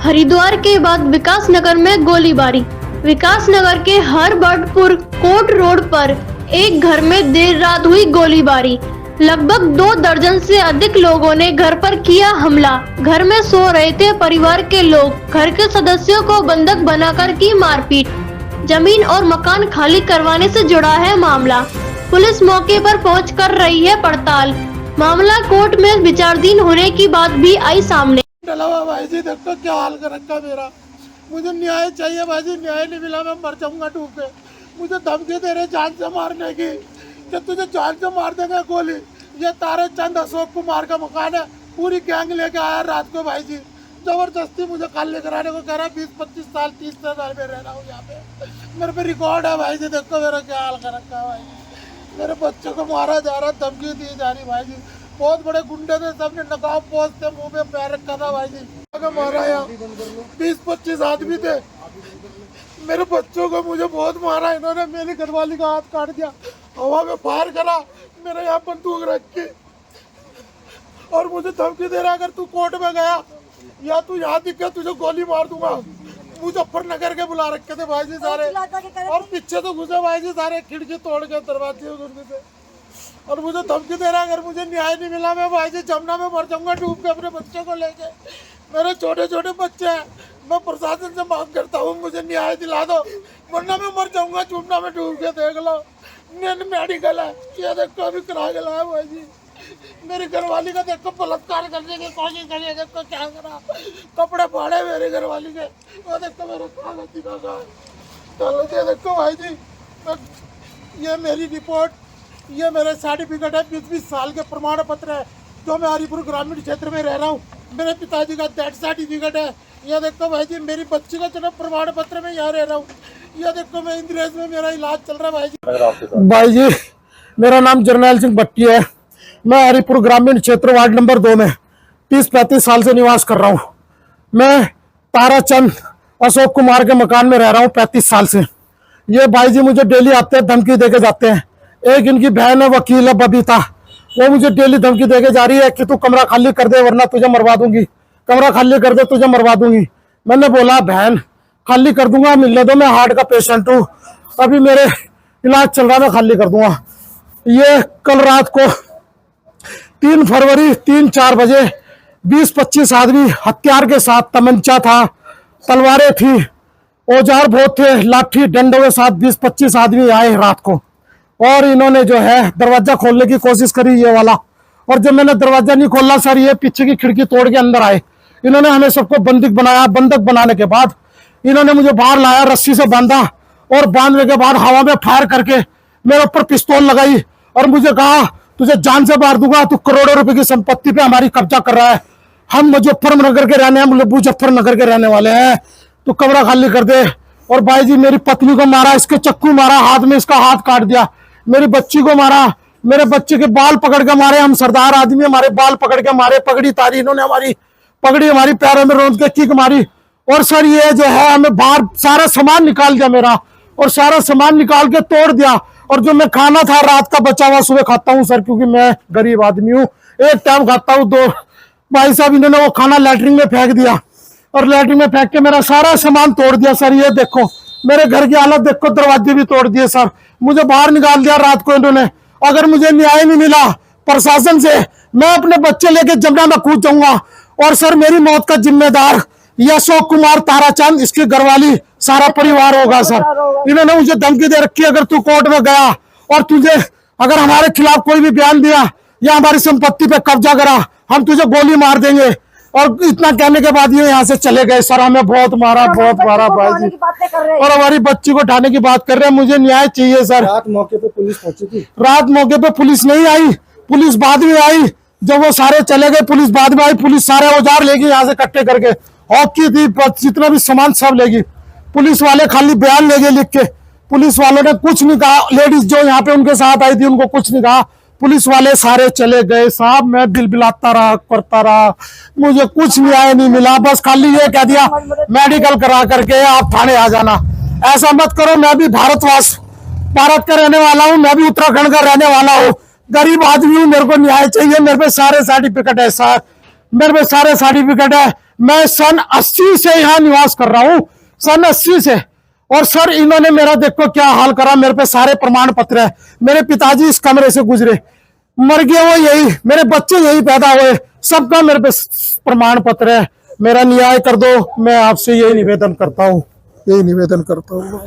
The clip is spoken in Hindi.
हरिद्वार के बाद विकास नगर में गोलीबारी। विकास नगर के हरबर्टपुर कोट रोड पर एक घर में देर रात हुई गोलीबारी। लगभग 2 दर्जन से अधिक लोगों ने घर पर किया हमला। घर में सो रहे थे परिवार के लोग। घर के सदस्यों को बंधक बनाकर की मारपीट। जमीन और मकान खाली करवाने से जुड़ा है मामला। पुलिस मौके पर पहुंच कर रही है पड़ताल। मामला कोर्ट में विचाराधीन होने की बात भी आई सामने। भाई जी देखो क्या हाल कर रखा मेरा। मुझे न्याय चाहिए भाई जी, न्याय नहीं मिला मैं मर जाऊंगा डूब के। मुझे धमकी दे रहे जान से मारने की कि तुझे जान से मार देंगे गोली। ये तारे चंद अशोक कुमार का मकान है, पूरी गैंग लेके आया रात को भाई जी। जबरदस्ती मुझे खाली कराने को कह रहा है। 20-25 साल 30 साल में रह रहा हूँ यहाँ पे। मेरे पे रिकॉर्ड है भाई जी। देखो मेरा क्या हाल कर रखा है भाई जी। मेरे बच्चों को मारा जा रहा, धमकी दी जा रही भाई जी। बहुत बड़े गुंडे थे, सबने नकाब पोस्ट थे, मुंह पे पैर रखा था भाई जी। मारा यहाँ 20-25 आदमी थे। मेरे बच्चों को मुझे बहुत मारा इन्होंने। मेरी घरवाली का हाथ काट दिया, हवा में फायर करा, मेरे यहाँ बंदूक रख के और मुझे धमकी दे रहा अगर तू कोर्ट में गया या तू यहाँ दिख गया तुझे गोली मार दूंगा। मुजफ्फरनगर के बुला रखे थे भाई जी सारे, और पीछे तो घुसे भाई जी सारे, खिड़की तोड़ के दरवाजे से। और मुझे धमकी दे रहा अगर मुझे न्याय नहीं मिला मैं भाई जी जमुना में मर जाऊंगा डूब के अपने बच्चों को लेके। मेरे छोटे छोटे बच्चे हैं। मैं प्रशासन से मांग करता हूँ मुझे न्याय दिला दो, वरना मैं मर जाऊंगा जमुना में डूब के। देख लो मेडिकल है, ये देखो अभी करा के लाया भाई जी। मेरी घरवाली का देखो बलात्कार करने की कोशिश करिए, देखो क्या करा, कपड़े फाड़े मेरी घरवाली के। वो देखो मेरे कागज का देखो भाई जी। ये मेरी रिपोर्ट, ये मेरे सर्टिफिकेट है, 20-20 साल के प्रमाण पत्र है जो मैं हरिपुर ग्रामीण क्षेत्र में रह रहा हूँ। मेरे पिताजी का डेथ सर्टिफिकेट है। ये देखो भाई जी मेरी बच्ची का जन्म प्रमाण पत्र में यहाँ रह रहा हूँ। ये देखो मैं इंद्रेश में मेरा इलाज चल रहा है भाई जी। भाई जी मेरा नाम जरनैल सिंह भट्टी है। मैं हरिपुर ग्रामीण क्षेत्र वार्ड नंबर 2 में 30-35 साल से निवास कर रहा हूँ। मैं ताराचंद अशोक कुमार के मकान में रह रहा हूँ 35 साल से। ये भाई जी मुझे डेली आते हैं, धमकी देके जाते हैं। एक इनकी बहन है, वकील है बबीता, वो मुझे डेली धमकी देके जा रही है कि तू कमरा खाली कर दे वरना तुझे मरवा दूंगी, कमरा खाली कर दे तुझे मरवा दूंगी। मैंने बोला बहन खाली कर दूंगा, मिलने दो, मैं हार्ट का पेशेंट हूँ, अभी मेरे इलाज चल रहा, मैं खाली कर दूंगा। ये कल रात को 3 फरवरी 3-4 बजे 20-25 आदमी हथियार के साथ, तमंचा था, तलवारें थी, औजार बहुत थे, लाठी डंडों के साथ 20-25 आदमी आए रात को। और इन्होंने जो है दरवाजा खोलने की कोशिश करी ये वाला, और जब मैंने दरवाजा नहीं खोला सर, ये पीछे की खिड़की तोड़ के अंदर आए। इन्होंने हमें सबको बंदूक बनाया। बंदूक बनाने के बाद इन्होंने मुझे बाहर लाया, रस्सी से बांधा, और बांधने के बाद हवा में फायर करके मेरे ऊपर पिस्तौल लगाई और मुझे कहा तुझे जान से मार दूंगा, तू करोड़ों रुपए की संपत्ति पे हमारी कब्जा कर रहा है, हम मुजफ्फरनगर के रहने, हम मुजफ्फरनगर के रहने वाले हैं, तू कमरा खाली कर दे। और भाई जी मेरी पत्नी को मारा, इसके चक्कू मारा, हाथ में इसका हाथ काट दिया, मेरी बच्ची को मारा, मेरे बच्चे के बाल पकड़ के मारे, हम सरदार आदमी, हमारे बाल पकड़ के मारे, पगड़ी तारी इन्होंने, हमारी पगड़ी हमारी पैरों में रोंद के किक मारी। और सर ये जो है हमें बाहर सारा सामान निकाल दिया मेरा, और सारा सामान निकाल के तोड़ दिया। और जो मैं खाना था रात का बचा हुआ सुबह खाता हूँ सर, क्योंकि मैं गरीब आदमी हूँ, एक टाइम खाता हूँ। 2 भाई साहब इन्होंने वो खाना लैट्रिन में फेंक दिया, और लैट्रिन में फेंक के मेरा सारा सामान तोड़ दिया सर। ये देखो मेरे घर की हालत देखो, दरवाजे भी तोड़ दिए सर, मुझे बाहर निकाल दिया रात को इन्होंने। अगर मुझे न्याय नहीं मिला प्रशासन से, मैं अपने बच्चे लेके जमुना में कूद जाऊंगा। और सर मेरी मौत का जिम्मेदार ये अशोक कुमार, ताराचंद, इसकी घरवाली, सारा परिवार होगा सर। इन्होंने मुझे धमकी दे रखी है अगर तू कोर्ट में गया और तुझे अगर हमारे खिलाफ कोई भी बयान दिया या हमारी संपत्ति पे कब्जा करा, हम तुझे गोली मार देंगे। और इतना कहने के बाद ये यहाँ से चले गए सर। हमें बहुत मारा, बहुत मारा भाई जी, और हमारी बच्ची को उठाने की बात कर रहे हैं। मुझे न्याय चाहिए सर। रात मौके पे पुलिस पहुंची थी? रात मौके पे पुलिस नहीं आई, पुलिस बाद में आई। जब वो सारे चले गए पुलिस बाद में आई। पुलिस सारे औजार लेगी यहाँ से इकट्ठे करके, हॉकी थी, जितना भी सामान सब लेगी। पुलिस वाले खाली बयान ले गए लिख के, पुलिस वालों ने कुछ नहीं कहा। लेडीज जो यहाँ पे उनके साथ आई थी उनको कुछ नहीं कहा, पुलिस वाले सारे चले गए साहब। मैं दिल बिलाता रहा, करता रहा, मुझे कुछ न्याय नहीं मिला। बस खाली ये कह दिया मेडिकल करा करके आप थाने आ जाना। ऐसा मत करो, मैं भी भारत का रहने वाला हूँ, मैं भी उत्तराखंड का रहने वाला हूँ, गरीब आदमी हूँ, मेरे को न्याय चाहिए। मेरे पे सारे सर्टिफिकेट है सर, मेरे पे सारे सर्टिफिकेट है। मैं सन 80 से यहाँ निवास कर रहा हूँ, सन 80 से। और सर इन्होंने मेरा देखो क्या हाल करा, मेरे पे सारे प्रमाण पत्र है। मेरे पिताजी इस कमरे से गुजरे, मर गए वो यही, मेरे बच्चे यही पैदा हुए, सबका मेरे पे प्रमाण पत्र है। मेरा न्याय कर दो, मैं आपसे यही निवेदन करता हूँ, यही निवेदन करता हूँ।